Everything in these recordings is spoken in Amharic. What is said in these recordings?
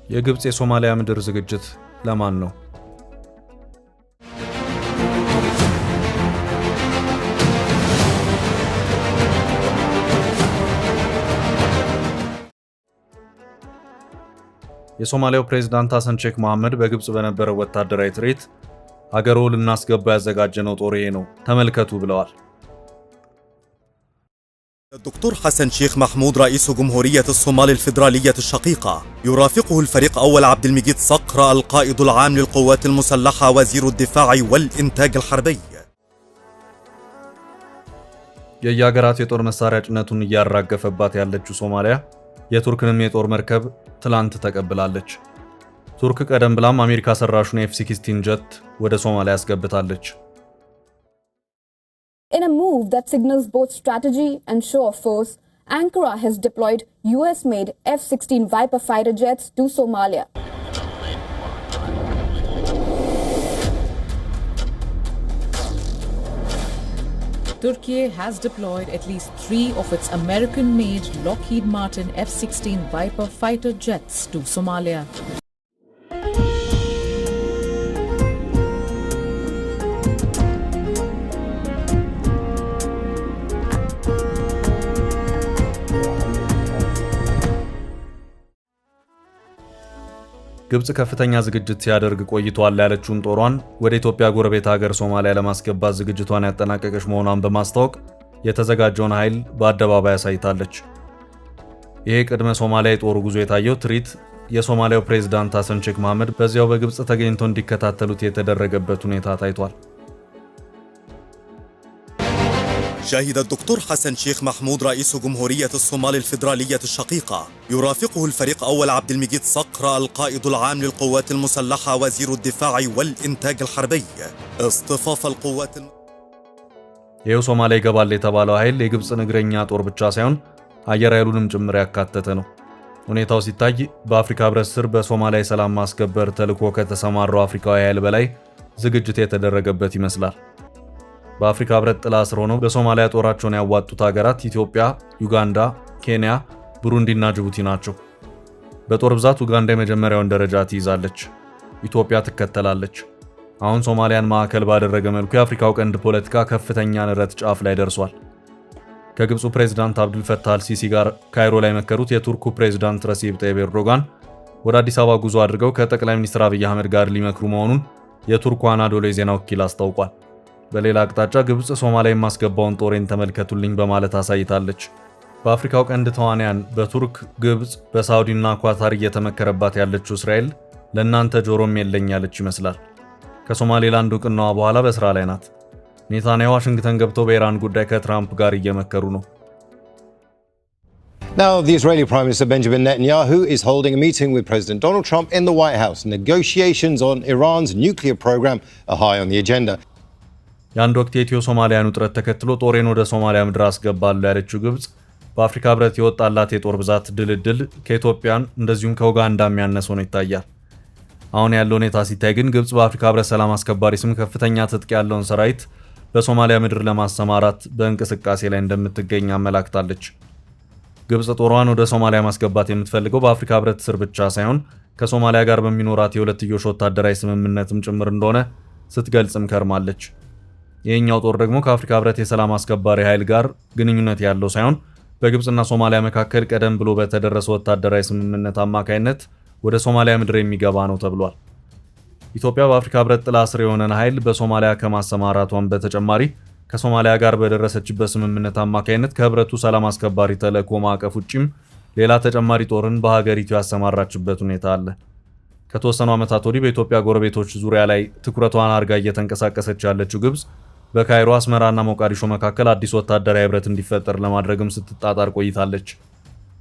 የግብጽ የሶማሊያ ምድር ዝግጅት ለማን ነው? የሶማሊያው ፕሬዝዳንት ሐሰን ሼክ መሐመድ በግብጽ በነበረው ወታደራዊ ትርኢት ሀገሩ ልናስገባ ያዘጋጀነው ጦር ይሄ ነው ተመልከቱ ብለዋል። الدكتور حسن شيخ محمود رئيس جمهورية الصومال الفيدرالية الشقيقة يرافقه الفريق أول عبد المجيد صقر القائد العام للقوات المسلحة وزير الدفاع والإنتاج الحربي. የየሀገራት የጦር መሳሪያ ጭነቱን እያራገፈባት ያለችው ሶማሊያ የቱርክንም የጦር መርከብ ትላንት ተቀብላለች። ቱርክ ቀደም ብላም አሜሪካ ሰራሹን F-16 ጀት ወደ ሶማሊያ አስገብታለች። In a move that signals both strategy and show of force, Ankara has deployed US-made F-16 Viper fighter jets to Somalia. Turkey has deployed at least 3 of its American-made Lockheed Martin F-16 Viper fighter jets to Somalia. ግብጽ ከፍተኛ ዝግጅት ሲያደርግ ቆይቷል ያለችውን ጦሯን ወደ ኢትዮጵያ ጎረቤት ሀገር ሶማሊያ ለማስገባት ዝግጅቷን ያጠናቀቀች መሆኗን በማስታወቅ የተዘጋጀውን ኃይል በአደባባይ አሳይታለች። ይሄ ቅድመ ሶማሊያ የጦር ጉዞ የታየው ትርኢት የሶማሊያው ፕሬዝዳንት ሐሰን ሼክ መሐመድ በዚያው በግብጽ ተገኝተው እንዲከታተሉት የተደረገበት ሁኔታ ታይቷል። شهد الدكتور حسن شيخ محمود رئيس جمهورية الصومال الفيدرالية الشقيقة يرافقه الفريق أول عبد المجيد صقر القائد العام للقوات المسلحة وزير الدفاع والإنتاج الحربي اصطفاف القوات ይሄው ሶማሊያ ይገባል የተባለው ኃይል የግብጽን እግረኛ ጦር ብቻ ሳይሆን አየር ኃይሉንም ጭምር ያካተተ ነው። ሁኔታው ሲታይ በአፍሪካ ህብረት ስር በሶማሊያ ሰላም ማስከበር ተልዕኮ ከተሰማራው አፍሪካዊ ኃይል በላይ ዝግጅት የተደረገበት ይመስላል። በአፍሪካ ህብረት ጥላ ስር ሆነው በሶማሊያ ጦራቸውን ያዋጡት ሀገራት ኢትዮጵያ፣ ዩጋንዳ፣ ኬንያ፣ ብሩንዲና ጅቡቲ ናቸው። በጦር ብዛት ኡጋንዳ የመጀመሪያውን ደረጃ ትይዛለች፣ ኢትዮጵያ ትከተላለች። አሁን ሶማሊያን ማዕከል ባደረገ መልኩ የአፍሪካው ቀንድ ፖለቲካ ከፍተኛ ንረት ጫፍ ላይ ደርሷል። ከግብፁ ፕሬዝዳንት አብዱል ፈታህ አልሲሲ ጋር ካይሮ ላይ መከሩት የቱርኩ ፕሬዝዳንት ረሲብ ጠይብ ኤርዶጋን ወደ አዲስ አበባ ጉዞ አድርገው ከጠቅላይ ሚኒስትር አብይ አህመድ ጋር ሊመክሩ መሆኑን የቱርኩ አናዶሎ የዜና ወኪል አስታውቋል። በሌላ አቅጣጫ ግብጽ ሶማሊያ የማስገባውን ጦሬን ተመልከቱልኝ በማለት አሳይታለች። በአፍሪካው ቀንድ ተዋንያን በቱርክ፣ ግብጽ፣ በሳውዲና ኳታር እየተመከረባት ያለችው እስራኤል ለእናንተ ጆሮም የለኝ ያለች ይመስላል። ከሶማሌላንድ ዕውቅናዋ በኋላ በስራ ላይ ናት። ኔታንያሁ ዋሽንግተን ገብተው በኢራን ጉዳይ ከትራምፕ ጋር እየመከሩ ነው። Now, the Israeli Prime Minister Benjamin Netanyahu is holding a meeting with President Donald Trump in the White House. Negotiations on Iran's nuclear program are high on the agenda. የአንድ ወቅት የኢትዮ ሶማሊያን ውጥረት ተከትሎ ጦሬን ወደ ሶማሊያ ምድር አስገባለሁ ያለችው ግብጽ በአፍሪካ ህብረት የወጣላት የጦር ብዛት ድልድል ከኢትዮጵያን እንደዚሁም ከኡጋንዳ የሚያነሰው ነው ይታያል። አሁን ያለው ሁኔታ ሲታይ ግን ግብጽ በአፍሪካ ህብረት ሰላም አስከባሪ ስም ከፍተኛ ትጥቅ ያለውን ሰራዊት በሶማሊያ ምድር ለማሰማራት በእንቅስቃሴ ላይ እንደምትገኝ አመላክታለች። ግብጽ ጦሯን ወደ ሶማሊያ ማስገባት የምትፈልገው በአፍሪካ ህብረት ስር ብቻ ሳይሆን ከሶማሊያ ጋር በሚኖራት የሁለትዮሽ ወታደራዊ ስምምነትም ጭምር እንደሆነ ስትገልጽም ከርማለች። ይህኛው ጦር ደግሞ ከአፍሪካ ህብረት የሰላም አስከባሪ ኃይል ጋር ግንኙነት ያለው ሳይሆን በግብጽና ሶማሊያ መካከል ቀደም ብሎ በተደረሰ ወታደራዊ ስምምነት አማካይነት ወደ ሶማሊያ ምድር የሚገባ ነው ተብሏል። ኢትዮጵያ በአፍሪካ ህብረት ጥላ ስር የሆነን ኃይል በሶማሊያ ከማሰማራቷን በተጨማሪ ከሶማሊያ ጋር በደረሰችበት ስምምነት አማካይነት ከህብረቱ ሰላም አስከባሪ ተልዕኮ ማዕቀፍ ውጪም ሌላ ተጨማሪ ጦርን በሀገሪቱ ያሰማራችበት ሁኔታ አለ። ከተወሰኑ ዓመታት ወዲህ በኢትዮጵያ ጎረቤቶች ዙሪያ ላይ ትኩረቷን አርጋ እየተንቀሳቀሰች ያለችው ግብጽ በካይሮ፣ አስመራና ሞቃዲሾ መካከል አዲስ ወታደራዊ ህብረት እንዲፈጠር ለማድረግም ስትጣጣር ቆይታለች።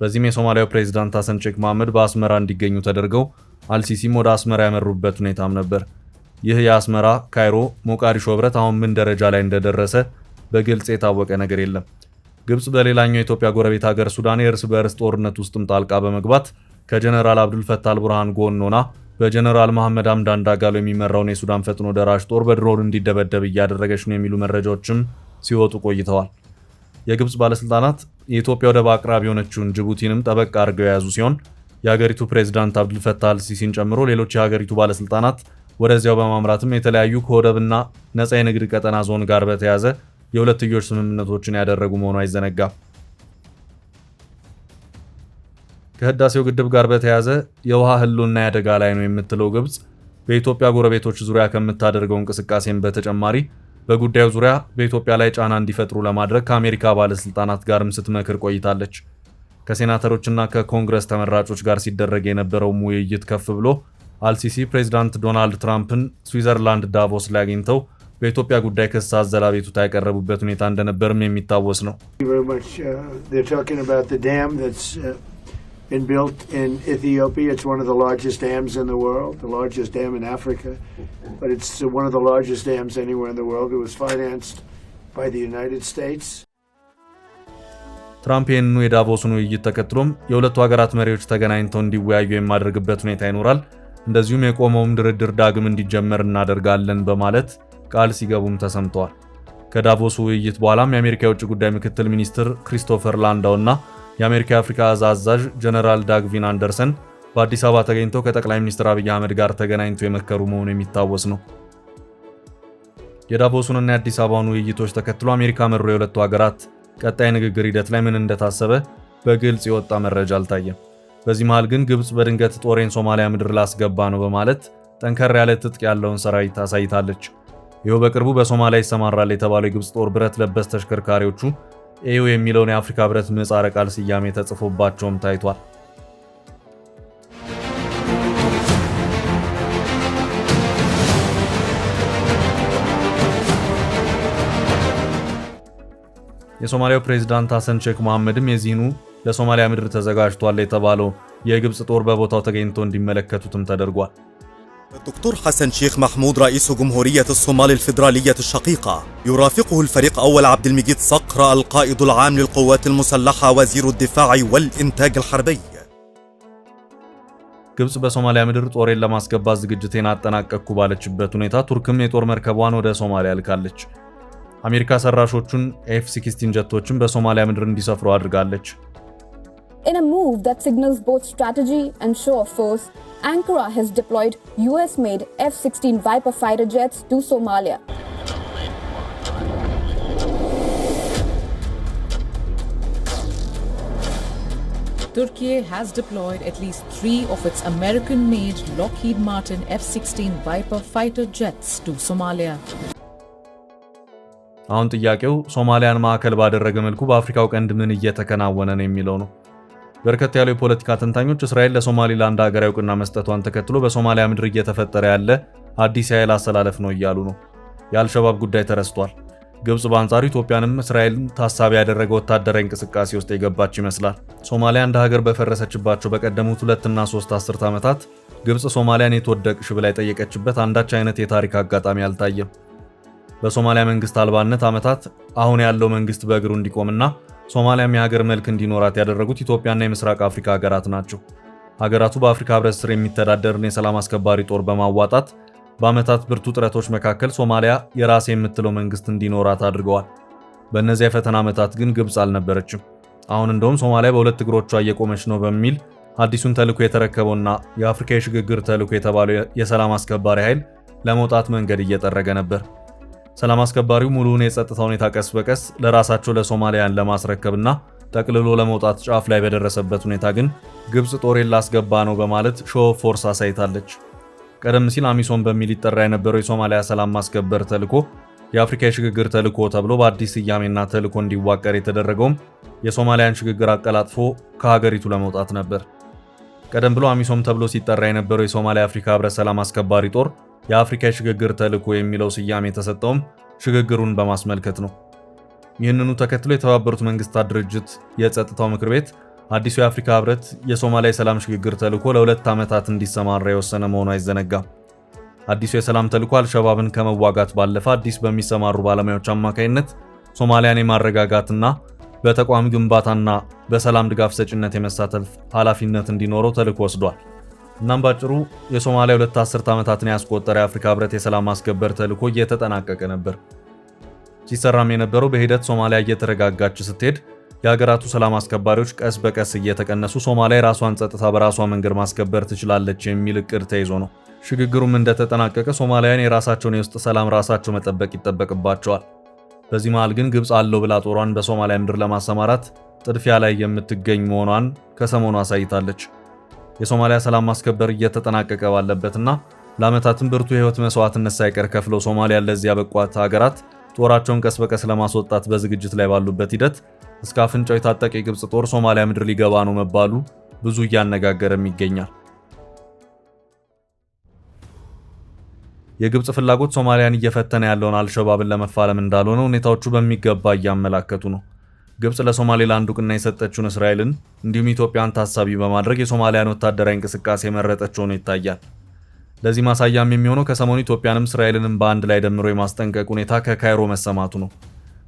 በዚህም የሶማሊያው ፕሬዝዳንት ሐሰን ሼክ መሐመድ በአስመራ እንዲገኙ ተደርገው አልሲሲም ወደ አስመራ ያመሩበት ሁኔታም ነበር። ይህ የአስመራ ካይሮ ሞቃዲሾ ህብረት አሁን ምን ደረጃ ላይ እንደደረሰ በግልጽ የታወቀ ነገር የለም። ግብጽ በሌላኛው የኢትዮጵያ ጎረቤት ሀገር ሱዳን የእርስ በእርስ ጦርነት ውስጥም ጣልቃ በመግባት ከጀነራል አብዱል ፈታህ አልቡርሃን ጎን ሆና በጀነራል መሐመድ አምዳን ዳጋሎ የሚመራውን የሱዳን ፈጥኖ ደራሽ ጦር በድሮን እንዲደበደብ እያደረገች ነው የሚሉ መረጃዎችም ሲወጡ ቆይተዋል። የግብጽ ባለስልጣናት የኢትዮጵያ ወደብ አቅራቢ የሆነችውን ጅቡቲንም ጠበቅ አድርገው የያዙ ሲሆን የሀገሪቱ ፕሬዝዳንት አብዱል ፈታህ አልሲሲን ጨምሮ ሌሎች የሀገሪቱ ባለስልጣናት ወደዚያው በማምራትም የተለያዩ ከወደብና ነፃ የንግድ ቀጠና ዞን ጋር በተያያዘ የሁለትዮሽ ስምምነቶችን ያደረጉ መሆኑ አይዘነጋም። ከህዳሴው ግድብ ጋር በተያያዘ የውሃ ህልውና ያደጋ ላይ ነው የምትለው ግብጽ በኢትዮጵያ ጎረቤቶች ዙሪያ ከምታደርገው እንቅስቃሴን በተጨማሪ በጉዳዩ ዙሪያ በኢትዮጵያ ላይ ጫና እንዲፈጥሩ ለማድረግ ከአሜሪካ ባለስልጣናት ጋርም ስትመክር ቆይታለች። ከሴናተሮችና ከኮንግረስ ተመራጮች ጋር ሲደረግ የነበረው ውይይት ከፍ ብሎ አልሲሲ ፕሬዝዳንት ዶናልድ ትራምፕን ስዊዘርላንድ ዳቮስ ላይ አግኝተው በኢትዮጵያ ጉዳይ ክስ አዘል አቤቱታ ያቀረቡበት ሁኔታ እንደነበርም የሚታወስ ነው። been built in Ethiopia. It's one of the largest dams in the world, the largest dam in Africa, but it's one of the largest dams anywhere in the world. It was financed by the United States. ትራምፕ ይህንኑ የዳቮስን ውይይት ተከትሎም የሁለቱ ሀገራት መሪዎች ተገናኝተው እንዲወያዩ የማድረግበት ሁኔታ ይኖራል፣ እንደዚሁም የቆመውም ድርድር ዳግም እንዲጀመር እናደርጋለን በማለት ቃል ሲገቡም ተሰምተዋል። ከዳቮስ ውይይት በኋላም የአሜሪካ የውጭ ጉዳይ ምክትል ሚኒስትር ክሪስቶፈር ላንዳው እና የአሜሪካ የአፍሪካ አዛዥ ጀነራል ዳግቪን አንደርሰን በአዲስ አበባ ተገኝተው ከጠቅላይ ሚኒስትር አብይ አህመድ ጋር ተገናኝተው የመከሩ መሆኑ የሚታወስ ነው። የዳቮሱንና የአዲስ አበባውን ውይይቶች ተከትሎ አሜሪካ መሩ የሁለቱ ሀገራት ቀጣይ ንግግር ሂደት ላይ ምን እንደታሰበ በግልጽ የወጣ መረጃ አልታየም። በዚህ መሃል ግን ግብጽ በድንገት ጦሬን ሶማሊያ ምድር ላስገባ ነው በማለት ጠንከር ያለ ትጥቅ ያለውን ሰራዊት አሳይታለች። ይኸው በቅርቡ በሶማሊያ ይሰማራል የተባለው የግብጽ ጦር ብረት ለበስ ተሽከርካሪዎቹ ኤዩ የሚለውን የአፍሪካ ህብረት ምህጻረ ቃል ስያሜ ተጽፎባቸውም ታይቷል። የሶማሊያው ፕሬዝዳንት ሐሰን ሼክ መሐመድም የዚህኑ ለሶማሊያ ምድር ተዘጋጅቷል የተባለው የግብጽ ጦር በቦታው ተገኝቶ እንዲመለከቱትም ተደርጓል። الدكتور حسن شيخ محمود رئيس جمهورية الصومال الفيدرالية الشقيقة يرافقه الفريق أول عبد المجيد صقر القائد العام للقوات المسلحة وزير الدفاع والإنتاج الحربي. ግብጽ በሶማሊያ ምድር ጦሬን ለማስገባት ዝግጅቴን አጠናቀቅኩ ባለችበት ሁኔታ ቱርክም የጦር መርከቧን ወደ ሶማሊያ ልካለች። አሜሪካ ሰራሾቹን F-16 ጀቶችን በሶማሊያ ምድር እንዲሰፍሩ አድርጋለች። In a move that signals both strategy and show of force, Ankara has deployed US-made F-16 Viper fighter jets to Somalia. Turkey has deployed at least 3 of its American-made Lockheed Martin F-16 Viper fighter jets to Somalia. አሁን ጥያቄው ሶማሊያን ማዕከል ባደረገ መልኩ በአፍሪካው ቀንድ ምን እየተከናወነ ነው የሚለው ነው። በርከት ያሉ የፖለቲካ ተንታኞች እስራኤል ለሶማሊላንድ ሀገራዊ ዕውቅና መስጠቷን ተከትሎ በሶማሊያ ምድር እየተፈጠረ ያለ አዲስ የኃይል አሰላለፍ ነው እያሉ ነው። የአልሸባብ ጉዳይ ተረስቷል። ግብጽ በአንጻሩ ኢትዮጵያንም እስራኤልን ታሳቢ ያደረገ ወታደራዊ እንቅስቃሴ ውስጥ የገባች ይመስላል። ሶማሊያ እንደ ሀገር በፈረሰችባቸው በቀደሙት 2 እና 3 አስርት ዓመታት ግብጽ ሶማሊያን የተወደቅሽ ብላ የጠየቀችበት አንዳች አይነት የታሪክ አጋጣሚ አልታየም። በሶማሊያ መንግስት አልባነት ዓመታት አሁን ያለው መንግስት በእግሩ እንዲቆምና ሶማሊያም የሀገር መልክ እንዲኖራት ያደረጉት ኢትዮጵያና የምስራቅ አፍሪካ ሀገራት ናቸው። ሀገራቱ በአፍሪካ ህብረት ስር የሚተዳደርን የሰላም አስከባሪ ጦር በማዋጣት በዓመታት ብርቱ ጥረቶች መካከል ሶማሊያ የራስ የምትለው መንግስት እንዲኖራት አድርገዋል። በእነዚያ የፈተና ዓመታት ግን ግብጽ አልነበረችም። አሁን እንደውም ሶማሊያ በሁለት እግሮቿ እየቆመች ነው በሚል አዲሱን ተልዕኮ የተረከበውና የአፍሪካ የሽግግር ተልዕኮ የተባለው የሰላም አስከባሪ ኃይል ለመውጣት መንገድ እየጠረገ ነበር። ሰላም አስከባሪው ሙሉውን የጸጥታ ሁኔታ ቀስ በቀስ ለራሳቸው ለሶማሊያን ለማስረከብና ጠቅልሎ ለመውጣት ጫፍ ላይ በደረሰበት ሁኔታ ግን ግብጽ ጦሬን ላስገባ ነው በማለት ሾው ፎርስ አሳይታለች። ቀደም ሲል አሚሶም በሚል ይጠራ የነበረው የሶማሊያ ሰላም ማስከበር ተልዕኮ የአፍሪካ የሽግግር ተልዕኮ ተብሎ በአዲስ ስያሜና ተልዕኮ እንዲዋቀር የተደረገውም የሶማሊያን ሽግግር አቀላጥፎ ከሀገሪቱ ለመውጣት ነበር። ቀደም ብሎ አሚሶም ተብሎ ሲጠራ የነበረው የሶማሊያ አፍሪካ ህብረት ሰላም አስከባሪ ጦር የአፍሪካ የሽግግር ተልዕኮ የሚለው ስያሜ የተሰጠውም ሽግግሩን በማስመልከት ነው። ይህንኑ ተከትሎ የተባበሩት መንግስታት ድርጅት የጸጥታው ምክር ቤት አዲሱ የአፍሪካ ህብረት የሶማሊያ የሰላም ሽግግር ተልዕኮ ለ2 ዓመታት እንዲሰማራ የወሰነ መሆኑ አይዘነጋም። አዲሱ የሰላም ተልዕኮ አልሸባብን ከመዋጋት ባለፈ አዲስ በሚሰማሩ ባለሙያዎች አማካይነት ሶማሊያን የማረጋጋትና በተቋም ግንባታና በሰላም ድጋፍ ሰጭነት የመሳተፍ ኃላፊነት እንዲኖረው ተልዕኮ ወስዷል። እናም ባጭሩ የሶማሊያ 2 አስርት ዓመታትን ያስቆጠረ የአፍሪካ ህብረት የሰላም ማስከበር ተልዕኮ እየተጠናቀቀ ነበር። ሲሰራም የነበረው በሂደት ሶማሊያ እየተረጋጋች ስትሄድ የሀገራቱ ሰላም አስከባሪዎች ቀስ በቀስ እየተቀነሱ ሶማሊያ የራሷን ጸጥታ በራሷ መንገድ ማስከበር ትችላለች የሚል እቅድ ተይዞ ነው። ሽግግሩም እንደተጠናቀቀ ሶማሊያን የራሳቸውን የውስጥ ሰላም ራሳቸው መጠበቅ ይጠበቅባቸዋል። በዚህ መሃል ግን ግብፅ አለው ብላ ጦሯን በሶማሊያ ምድር ለማሰማራት ጥድፊያ ላይ የምትገኝ መሆኗን ከሰሞኑ አሳይታለች። የሶማሊያ ሰላም ማስከበር እየተጠናቀቀ ባለበትና ለዓመታትም ብርቱ የህይወት መስዋዕትነት ሳይቀር ከፍለው ሶማሊያን ለዚህ ያበቋት ሀገራት ጦራቸውን ቀስ በቀስ ለማስወጣት በዝግጅት ላይ ባሉበት ሂደት እስከ አፍንጫው የታጠቀ የግብፅ ጦር ሶማሊያ ምድር ሊገባ ነው መባሉ ብዙ እያነጋገረም ይገኛል። የግብፅ ፍላጎት ሶማሊያን እየፈተነ ያለውን አልሸባብን ለመፋለም እንዳልሆነ ሁኔታዎቹ በሚገባ እያመላከቱ ነው። ግብፅ ለሶማሌላንድ እውቅና የሰጠችውን እስራኤልን እንዲሁም ኢትዮጵያን ታሳቢ በማድረግ የሶማሊያን ወታደራዊ እንቅስቃሴ መረጠች ሆኖ ይታያል። ለዚህ ማሳያም የሚሆነው ከሰሞኑ ኢትዮጵያንም እስራኤልንም በአንድ ላይ ደምሮ የማስጠንቀቅ ሁኔታ ከካይሮ መሰማቱ ነው።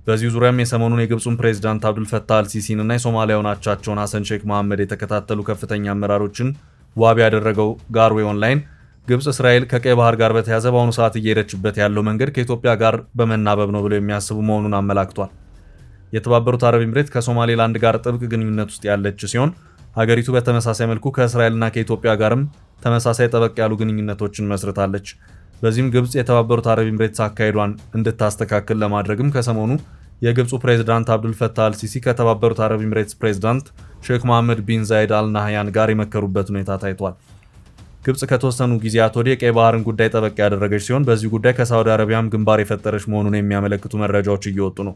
በዚህ ዙሪያም የሰሞኑን የግብፁን ፕሬዝዳንት አብዱልፈታህ አልሲሲን እና የሶማሊያውን አቻቸውን ሐሰን ሼክ መሐመድ የተከታተሉ ከፍተኛ አመራሮችን ዋቢ ያደረገው ጋርዌ ኦንላይን ግብፅ እስራኤል ከቀይ ባህር ጋር በተያያዘ በአሁኑ ሰዓት እየሄደችበት ያለው መንገድ ከኢትዮጵያ ጋር በመናበብ ነው ብለው የሚያስቡ መሆኑን አመላክቷል። የተባበሩት አረብ ኤምሬት ከሶማሌላንድ ጋር ጥብቅ ግንኙነት ውስጥ ያለች ሲሆን ሀገሪቱ በተመሳሳይ መልኩ ከእስራኤልና ከኢትዮጵያ ጋርም ተመሳሳይ ጠበቅ ያሉ ግንኙነቶችን መስርታለች። በዚህም ግብፅ የተባበሩት አረብ ኤምሬትስ አካሄዷን እንድታስተካክል ለማድረግም ከሰሞኑ የግብፁ ፕሬዝዳንት አብዱልፈታህ አልሲሲ ከተባበሩት አረብ ኤምሬትስ ፕሬዝዳንት ሼክ መሐመድ ቢን ዛይድ አልናህያን ጋር የመከሩበት ሁኔታ ታይቷል። ግብፅ ከተወሰኑ ጊዜያት ወዲህ የቀይ ባህርን ጉዳይ ጠበቅ ያደረገች ሲሆን በዚህ ጉዳይ ከሳውዲ አረቢያም ግንባር የፈጠረች መሆኑን የሚያመለክቱ መረጃዎች እየወጡ ነው።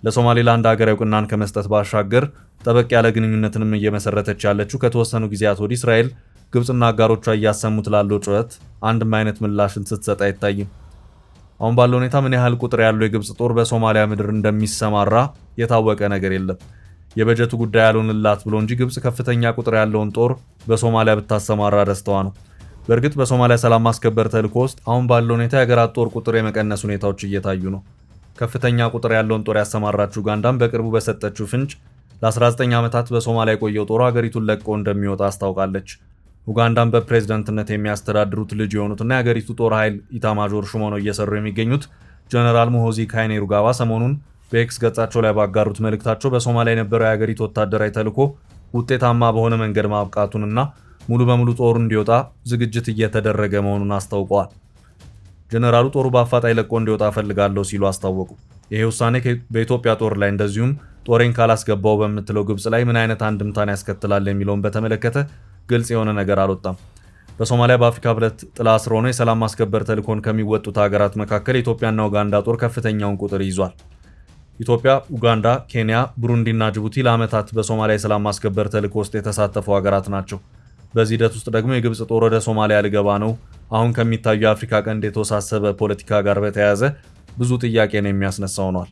ለሶማሌላንድ ሀገራዊ እውቅናን ከመስጠት ባሻገር ጠበቅ ያለ ግንኙነትንም እየመሰረተች ያለችው ከተወሰኑ ጊዜያት ወዲህ እስራኤል ግብፅና አጋሮቿ እያሰሙት ላለው ጩኸት አንድም አይነት ምላሽን ስትሰጥ አይታይም። አሁን ባለው ሁኔታ ምን ያህል ቁጥር ያለው የግብፅ ጦር በሶማሊያ ምድር እንደሚሰማራ የታወቀ ነገር የለም። የበጀቱ ጉዳይ ያልሆንላት ብሎ እንጂ ግብፅ ከፍተኛ ቁጥር ያለውን ጦር በሶማሊያ ብታሰማራ ደስታዋ ነው። በእርግጥ በሶማሊያ ሰላም ማስከበር ተልዕኮ ውስጥ አሁን ባለው ሁኔታ የሀገራት ጦር ቁጥር የመቀነስ ሁኔታዎች እየታዩ ነው። ከፍተኛ ቁጥር ያለውን ጦር ያሰማራችው ኡጋንዳም በቅርቡ በሰጠችው ፍንጭ ለ19 ዓመታት በሶማሊያ የቆየው ጦር ሀገሪቱን ለቆ እንደሚወጣ አስታውቃለች። ኡጋንዳም በፕሬዝዳንትነት የሚያስተዳድሩት ልጅ የሆኑትና የሀገሪቱ ጦር ኃይል ኢታማዦር ሹም ሆነው እየሰሩ የሚገኙት ጀነራል ሙሆዚ ካይኔሩጋባ ሰሞኑን በኤክስ ገጻቸው ላይ ባጋሩት መልእክታቸው በሶማሊያ የነበረው የሀገሪቱ ወታደራዊ ተልዕኮ ውጤታማ በሆነ መንገድ ማብቃቱንና ሙሉ በሙሉ ጦሩ እንዲወጣ ዝግጅት እየተደረገ መሆኑን አስታውቀዋል። ጀነራሉ ጦሩ በአፋጣኝ ለቆ እንዲወጣ ፈልጋለሁ ሲሉ አስታወቁ። ይሄ ውሳኔ በኢትዮጵያ ጦር ላይ እንደዚሁም ጦሬን ካላስገባው በምትለው ግብፅ ላይ ምን አይነት አንድምታን ያስከትላል የሚለውን በተመለከተ ግልጽ የሆነ ነገር አልወጣም። በሶማሊያ በአፍሪካ ህብረት ጥላ ስር ሆኖ የሰላም ማስከበር ተልዕኮን ከሚወጡት ሀገራት መካከል የኢትዮጵያና ኡጋንዳ ጦር ከፍተኛውን ቁጥር ይዟል። ኢትዮጵያ፣ ኡጋንዳ፣ ኬንያ፣ ብሩንዲና ጅቡቲ ለዓመታት በሶማሊያ የሰላም ማስከበር ተልዕኮ ውስጥ የተሳተፉ ሀገራት ናቸው። በዚህ ሂደት ውስጥ ደግሞ የግብፅ ጦር ወደ ሶማሊያ ሊገባ ነው አሁን ከሚታዩ የአፍሪካ ቀንድ የተወሳሰበ ፖለቲካ ጋር በተያያዘ ብዙ ጥያቄ ነው የሚያስነሳ ሆኗል።